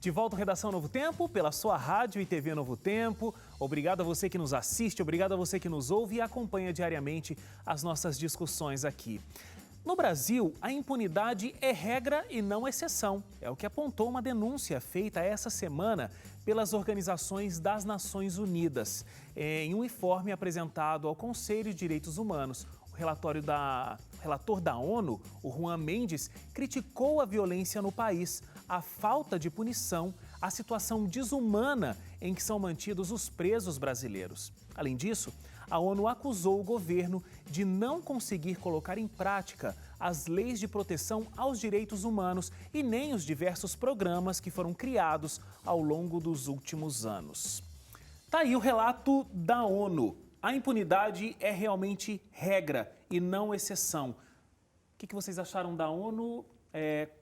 De volta ao Redação Novo Tempo, pela sua rádio e TV Novo Tempo. Obrigado a você que nos assiste, obrigado a você que nos ouve e acompanha diariamente as nossas discussões aqui. No Brasil, a impunidade é regra e não exceção. É o que apontou uma denúncia feita essa semana pelas organizações das Nações Unidas. Em um informe apresentado ao Conselho de Direitos Humanos, o relator da ONU, o Juan Mendes, criticou a violência no país, a falta de punição, a situação desumana em que são mantidos os presos brasileiros. Além disso, a ONU acusou o governo de não conseguir colocar em prática as leis de proteção aos direitos humanos e nem os diversos programas que foram criados ao longo dos últimos anos. Tá aí o relato da ONU. A impunidade é realmente regra e não exceção. O que vocês acharam da ONU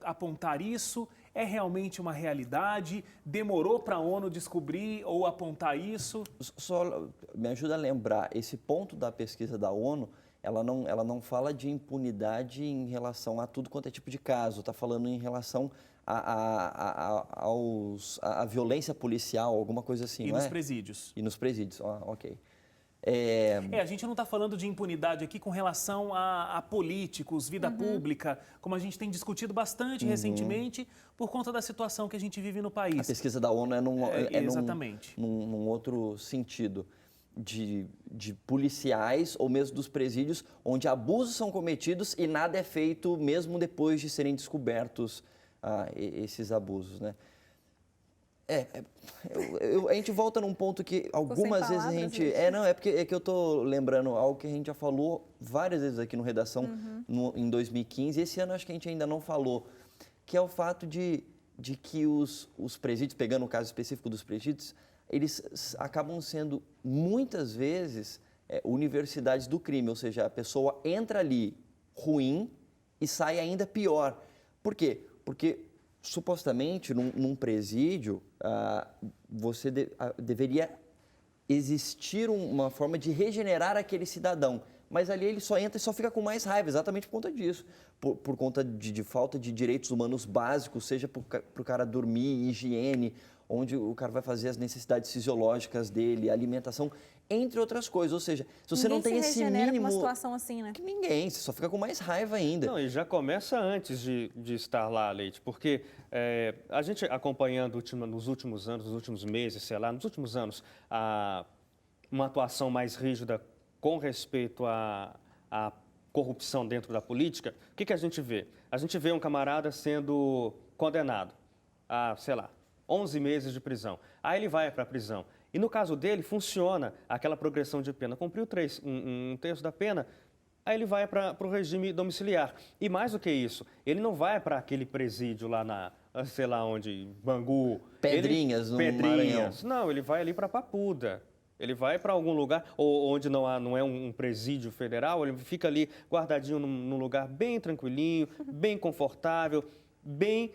apontar isso? É realmente uma realidade? Demorou para a ONU descobrir ou apontar isso? Só me ajuda a lembrar, esse ponto da pesquisa da ONU, ela não fala de impunidade em relação a tudo quanto é tipo de caso, está falando em relação à violência policial, alguma coisa assim, E não nos é? presídios. E nos presídios, ok. A gente não está falando de impunidade aqui com relação a políticos, vida pública, como a gente tem discutido bastante recentemente por conta da situação que a gente vive no país. A pesquisa da ONU exatamente. num outro sentido, de policiais ou mesmo dos presídios, onde abusos são cometidos e nada é feito mesmo depois de serem descobertos esses abusos, né? A gente volta num ponto que algumas vezes a gente... É que eu tô lembrando algo que a gente já falou várias vezes aqui no Redação em 2015. Esse ano acho que a gente ainda não falou, que é o fato de que os presídios, pegando o caso específico dos presídios, eles acabam sendo muitas vezes universidades do crime, ou seja, a pessoa entra ali ruim e sai ainda pior. Por quê? Porque supostamente, num presídio, deveria existir uma forma de regenerar aquele cidadão. Mas ali ele só entra e só fica com mais raiva, exatamente por conta disso. Por conta de falta de direitos humanos básicos, seja para o cara dormir, higiene, onde o cara vai fazer as necessidades fisiológicas dele, alimentação, entre outras coisas. Ou seja, se você não tem esse mínimo... uma situação assim, né? Ninguém, você só fica com mais raiva ainda. Não, e já começa antes de estar lá, Leite, porque a gente acompanhando nos últimos anos, nos últimos meses, sei lá, nos últimos anos, uma atuação mais rígida com respeito à corrupção dentro da política, o que a gente vê? A gente vê um camarada sendo condenado a, sei lá, 11 meses de prisão. Aí ele vai para a prisão. E no caso dele, funciona aquela progressão de pena. Cumpriu um terço da pena, aí ele vai para o regime domiciliar. E mais do que isso, ele não vai para aquele presídio lá sei lá onde, Bangu. Pedrinhas, no Maranhão. Não, ele vai ali para Papuda. Ele vai para algum lugar onde não é um presídio federal, ele fica ali guardadinho num lugar bem tranquilinho, bem confortável, bem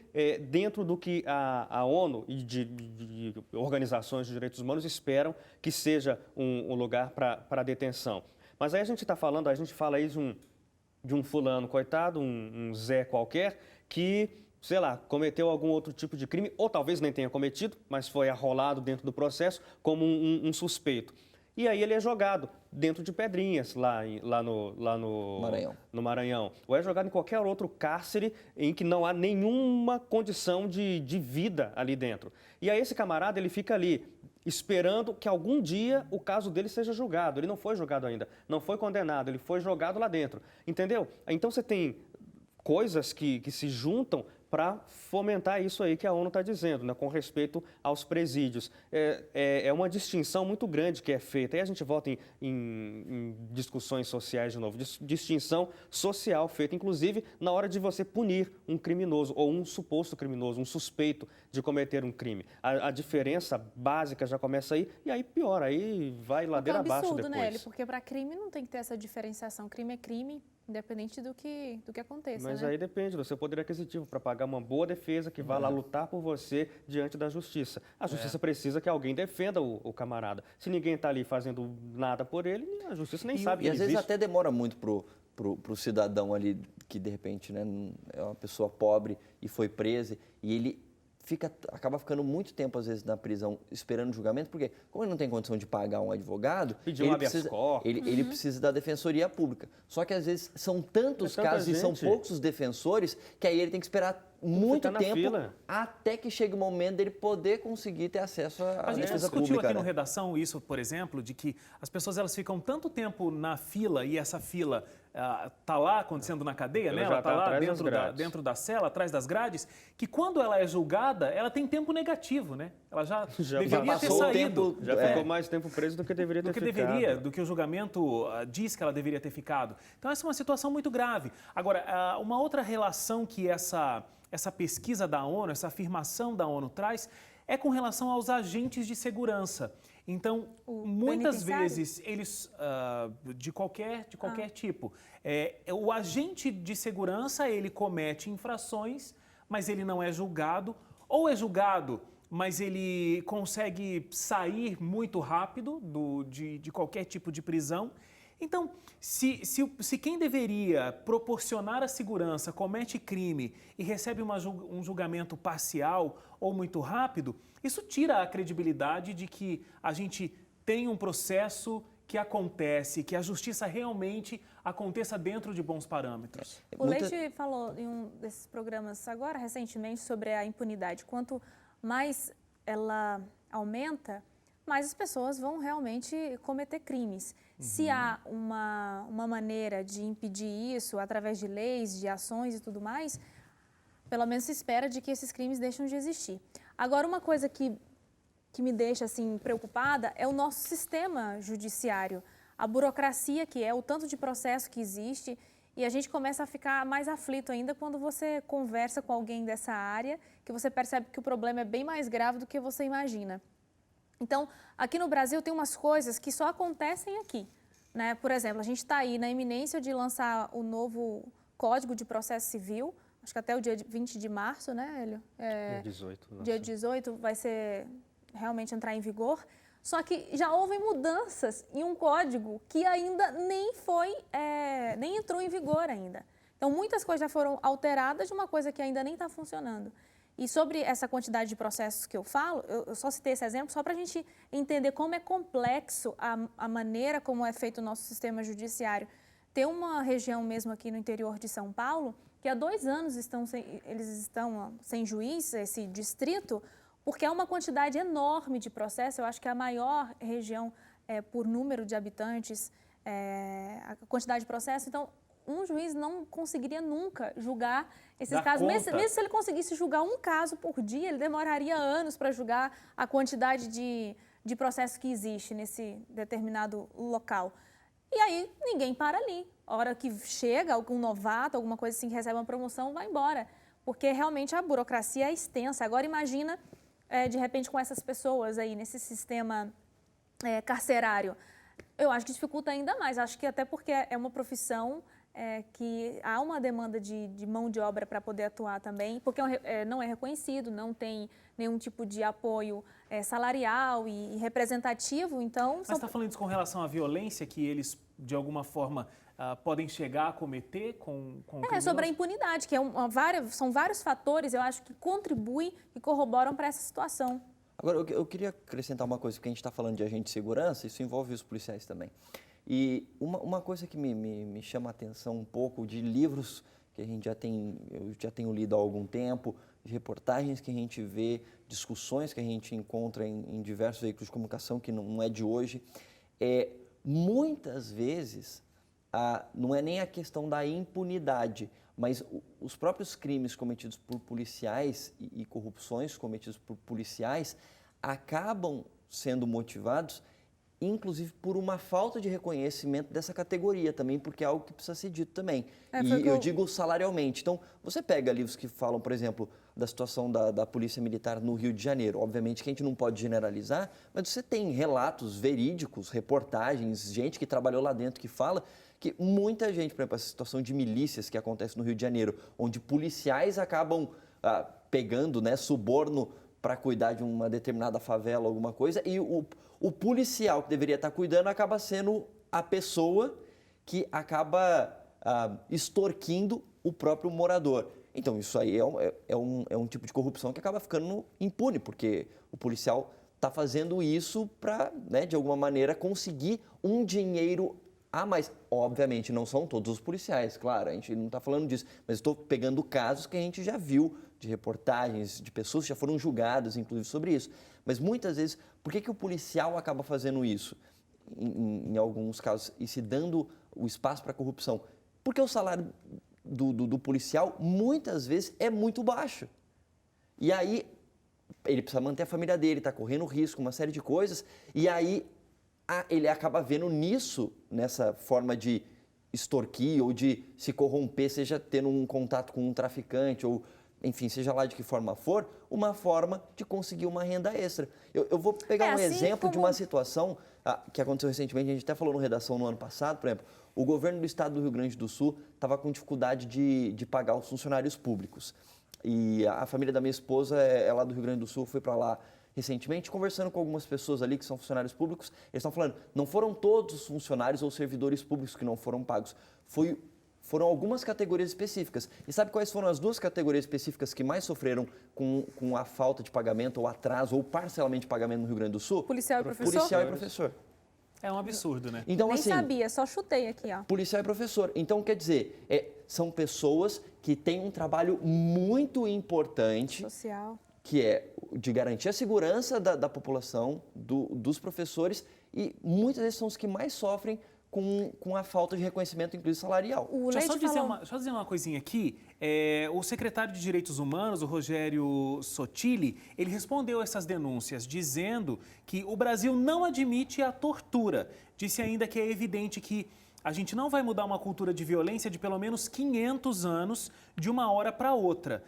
dentro do que a ONU e de organizações de direitos humanos esperam que seja um lugar para detenção. Mas aí a gente fala aí de um fulano, coitado, um Zé qualquer, que, sei lá, cometeu algum outro tipo de crime, ou talvez nem tenha cometido, mas foi arrolado dentro do processo como um suspeito. E aí ele é jogado dentro de Pedrinhas, lá no Maranhão. Ou é jogado em qualquer outro cárcere em que não há nenhuma condição de vida ali dentro. E aí esse camarada, ele fica ali esperando que algum dia o caso dele seja julgado. Ele não foi julgado ainda, não foi condenado, ele foi jogado lá dentro. Entendeu? Então você tem coisas que se juntam para fomentar isso aí que a ONU está dizendo, né, com respeito aos presídios. É uma distinção muito grande que é feita. Aí a gente volta em discussões sociais de novo. Distinção social feita, inclusive, na hora de você punir um criminoso ou um suposto criminoso, um suspeito de cometer um crime. A diferença básica já começa aí e aí piora, aí vai ladeira abaixo depois. É absurdo, né, porque para crime não tem que ter essa diferenciação. Crime é crime, independente do que aconteça. Mas né? aí depende do seu poder aquisitivo para pagar uma boa defesa que vá lá lutar por você diante da justiça. A justiça precisa que alguém defenda o camarada. Se ninguém está ali fazendo nada por ele, a justiça nem sabe que E às vezes existe. até demora muito pro cidadão ali que de repente, né, é uma pessoa pobre e foi presa e ele acaba ficando muito tempo, às vezes, na prisão esperando julgamento, porque como ele não tem condição de pagar um advogado, ele precisa da defensoria pública. Só que, às vezes, são tantos casos e são poucos os defensores que aí ele tem que esperar muito tempo até que chegue o momento dele poder conseguir ter acesso à defesa pública. A gente discutiu aqui no Redação isso, por exemplo, de que as pessoas elas ficam tanto tempo na fila e essa fila está lá acontecendo na cadeia, né? Ela está lá dentro da cela, atrás das grades, que quando ela é julgada, ela tem tempo negativo, né? Ela já deveria ter saído. Já ficou mais tempo preso do que deveria ter ficado. Do que o julgamento diz que ela deveria ter ficado. Então, essa é uma situação muito grave. Agora, uma outra relação que essa pesquisa da ONU, essa afirmação da ONU traz, é com relação aos agentes de segurança. Então, muitas vezes, eles, de qualquer tipo, o agente de segurança, ele comete infrações, mas ele não é julgado, ou é julgado, mas ele consegue sair muito rápido de qualquer tipo de prisão. Então, se quem deveria proporcionar a segurança comete crime e recebe um julgamento parcial ou muito rápido, isso tira a credibilidade de que a gente tem um processo que acontece, que a justiça realmente aconteça dentro de bons parâmetros. O Leite falou em um desses programas agora, recentemente, sobre a impunidade. Quanto mais ela aumenta, mais as pessoas vão realmente cometer crimes. Se há uma maneira de impedir isso através de leis, de ações e tudo mais, pelo menos se espera de que esses crimes deixem de existir. Agora, uma coisa que me deixa assim preocupada é o nosso sistema judiciário, a burocracia que é, o tanto de processo que existe, e a gente começa a ficar mais aflito ainda quando você conversa com alguém dessa área, que você percebe que o problema é bem mais grave do que você imagina. Então, aqui no Brasil tem umas coisas que só acontecem aqui, né? Por exemplo, a gente está aí na iminência de lançar o novo Código de Processo Civil, acho que até o dia 20 de março, né, Hélio? Dia 18. Nossa. Dia 18 vai ser realmente entrar em vigor. Só que já houve mudanças em um código que ainda nem entrou em vigor ainda. Então, muitas coisas já foram alteradas de uma coisa que ainda nem está funcionando. E sobre essa quantidade de processos que eu falo, eu só citei esse exemplo só para a gente entender como é complexo a maneira como é feito o nosso sistema judiciário. Tem uma região mesmo aqui no interior de São Paulo que há 2 anos eles estão sem juiz, esse distrito, porque há uma quantidade enorme de processos. Eu acho que é a maior região por número de habitantes, a quantidade de processos. Então, um juiz não conseguiria nunca julgar esses casos. Mesmo se ele conseguisse julgar um caso por dia, ele demoraria anos para julgar a quantidade de processos que existe nesse determinado local. E aí, ninguém para ali. A hora que chega algum novato, alguma coisa assim, que recebe uma promoção, vai embora. Porque realmente a burocracia é extensa. Agora, imagina, de repente, com essas pessoas aí nesse sistema carcerário. Eu acho que dificulta ainda mais. Acho que até porque é uma profissão que há uma demanda de mão de obra para poder atuar também, porque não é reconhecido, não tem nenhum tipo de apoio salarial e representativo, então... Mas está falando isso com relação à violência que eles, de alguma forma, podem chegar a cometer com sobre a impunidade, que são vários fatores, eu acho, que contribuem e corroboram para essa situação. Agora, eu queria acrescentar uma coisa, porque a gente está falando de agente de segurança, isso envolve os policiais também. E uma coisa que me chama a atenção um pouco de livros que eu já tenho lido há algum tempo, de reportagens que a gente vê, discussões que a gente encontra em diversos veículos de comunicação, que não é de hoje, muitas vezes não é nem a questão da impunidade, mas os próprios crimes cometidos por policiais e corrupções cometidas por policiais acabam sendo motivados inclusive por uma falta de reconhecimento dessa categoria também, porque é algo que precisa ser dito também. E eu digo salarialmente. Então, você pega livros que falam, por exemplo, da situação da Polícia Militar no Rio de Janeiro. Obviamente que a gente não pode generalizar, mas você tem relatos verídicos, reportagens, gente que trabalhou lá dentro que fala que muita gente, por exemplo, essa situação de milícias que acontece no Rio de Janeiro, onde policiais acabam pegando suborno para cuidar de uma determinada favela, alguma coisa, e o policial que deveria estar cuidando acaba sendo a pessoa que acaba extorquindo o próprio morador. Então, isso aí é um tipo de corrupção que acaba ficando impune, porque o policial está fazendo isso para, né, de alguma maneira, conseguir um dinheiro a mais. Obviamente, não são todos os policiais, claro, a gente não está falando disso, mas estou pegando casos que a gente já viu de reportagens, de pessoas que já foram julgadas, inclusive, sobre isso. Mas muitas vezes, por que o policial acaba fazendo isso, em alguns casos, e se dando o espaço para a corrupção? Porque o salário do policial, muitas vezes, é muito baixo. E aí, ele precisa manter a família dele, está correndo risco, uma série de coisas, e aí ele acaba vendo nisso, nessa forma de extorquir ou de se corromper, seja tendo um contato com um traficante ou, enfim, seja lá de que forma for, uma forma de conseguir uma renda extra. Eu vou pegar um exemplo de uma situação que aconteceu recentemente, a gente até falou no Redação no ano passado, por exemplo, o governo do estado do Rio Grande do Sul estava com dificuldade de pagar os funcionários públicos. E a família da minha esposa é lá do Rio Grande do Sul, foi para lá recentemente, conversando com algumas pessoas ali que são funcionários públicos, eles estão falando, não foram todos os funcionários ou servidores públicos que não foram pagos, foram algumas categorias específicas. E sabe quais foram as 2 categorias específicas que mais sofreram com a falta de pagamento, ou atraso, ou parcelamento de pagamento no Rio Grande do Sul? Policial e professor? Policial e professor. É um absurdo, né? Então, Nem assim, sabia, só chutei aqui, ó. Policial e professor. Então, quer dizer, são pessoas que têm um trabalho muito importante, Social. que é de garantir a segurança da população, dos professores, e muitas vezes são os que mais sofrem com a falta de reconhecimento, inclusive salarial. Deixa eu só dizer uma coisinha aqui. O secretário de Direitos Humanos, o Rogério Sotili, ele respondeu essas denúncias, dizendo que o Brasil não admite a tortura. Disse ainda que é evidente que a gente não vai mudar uma cultura de violência de pelo menos 500 anos de uma hora para outra.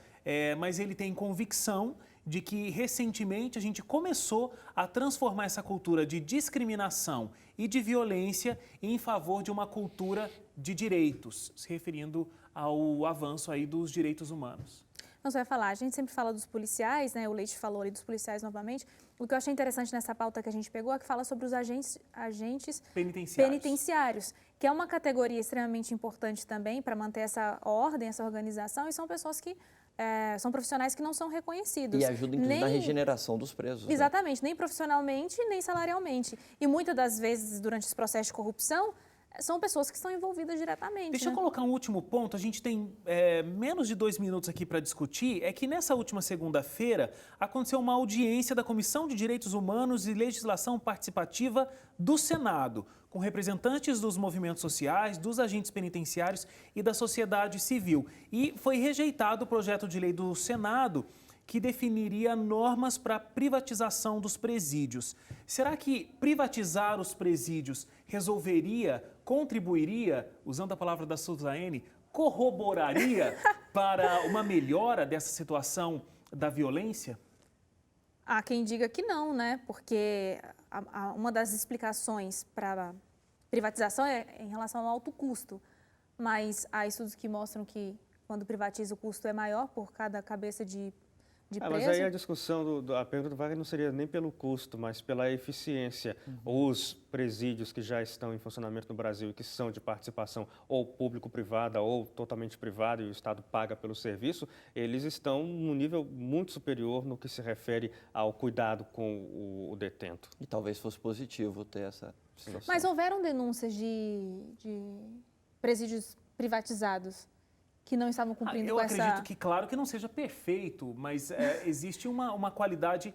Mas ele tem convicção de que recentemente a gente começou a transformar essa cultura de discriminação e de violência em favor de uma cultura de direitos, se referindo ao avanço aí dos direitos humanos. Não, você vai falar, a gente sempre fala dos policiais, né? O Leite falou ali dos policiais novamente. O que eu achei interessante nessa pauta que a gente pegou é que fala sobre os agentes penitenciários, que é uma categoria extremamente importante também para manter essa ordem, essa organização, e são pessoas que são profissionais que não são reconhecidos. E ajuda, inclusive, na regeneração dos presos. Exatamente, nem profissionalmente, nem salarialmente. E muitas das vezes, durante esse processo de corrupção, são pessoas que estão envolvidas diretamente. Deixa eu colocar um último ponto, a gente tem menos de 2 minutos aqui para discutir, é que nessa última segunda-feira aconteceu uma audiência da Comissão de Direitos Humanos e Legislação Participativa do Senado, com representantes dos movimentos sociais, dos agentes penitenciários e da sociedade civil. E foi rejeitado o projeto de lei do Senado que definiria normas para a privatização dos presídios. Será que privatizar os presídios resolveria, contribuiria, usando a palavra da Suzane, corroboraria para uma melhora dessa situação da violência? Há quem diga que não, né? Porque uma das explicações para privatização é em relação ao alto custo. Mas há estudos que mostram que quando privatiza o custo é maior por cada cabeça de preso. Mas aí a discussão, a pergunta do Wagner não seria nem pelo custo, mas pela eficiência. Os presídios que já estão em funcionamento no Brasil e que são de participação ou público-privada ou totalmente privada e o Estado paga pelo serviço, eles estão num nível muito superior no que se refere ao cuidado com o detento. E talvez fosse positivo ter essa situação. Mas houveram denúncias de presídios privatizados que não estavam cumprindo com essa... Eu acredito que, claro, que não seja perfeito, mas existe uma qualidade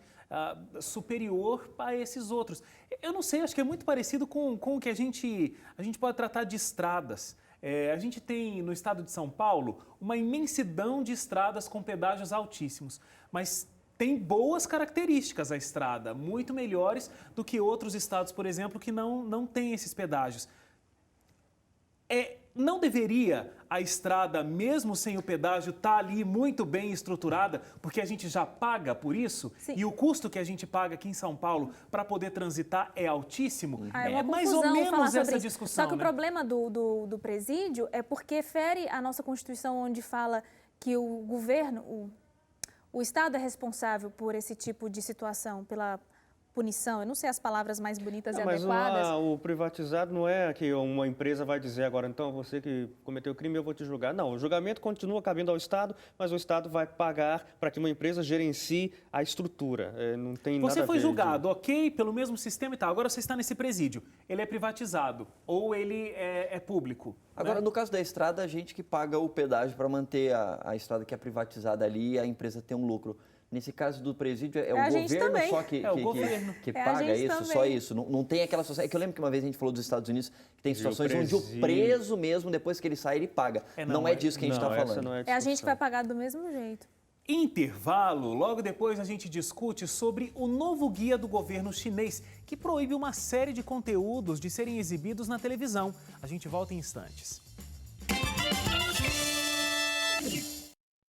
superior a esses outros. Eu não sei, acho que é muito parecido com o que a gente pode tratar de estradas. A gente tem, no estado de São Paulo, uma imensidão de estradas com pedágios altíssimos, mas tem boas características a estrada, muito melhores do que outros estados, por exemplo, que não têm esses pedágios. Não deveria a estrada, mesmo sem o pedágio, estar ali muito bem estruturada, porque a gente já paga por isso? Sim. E o custo que a gente paga aqui em São Paulo para poder transitar é altíssimo? É mais ou menos essa discussão. Só que o problema do presídio é porque fere a nossa Constituição, onde fala que o governo, o Estado é responsável por esse tipo de situação, punição. Eu não sei as palavras mais bonitas e Mas adequadas. o privatizado não é que uma empresa vai dizer agora, então você que cometeu crime, eu vou te julgar. Não, o julgamento continua cabendo ao Estado, mas o Estado vai pagar para que uma empresa gerencie a estrutura. Não tem nada a ver. Você foi julgado, ok, pelo mesmo sistema e tal. Agora você está nesse presídio. Ele é privatizado ou ele é público? Agora, né? no caso da estrada, a gente que paga o pedágio para manter a estrada que é privatizada ali e a empresa ter um lucro. Nesse caso do presídio, é a o gente governo também. só que É o governo. que É a paga gente isso, só também. isso. Não tem aquela situação. É que eu lembro que uma vez a gente falou dos Estados Unidos, que tem E o situações onde o presídio- preso mesmo, depois que ele sai, ele paga. Não é disso que a gente está Não, essa falando. não é É a gente que discussão. vai pagar do mesmo jeito. Intervalo, logo depois a gente discute sobre o novo guia do governo chinês, que proíbe uma série de conteúdos de serem exibidos na televisão. A gente volta em instantes.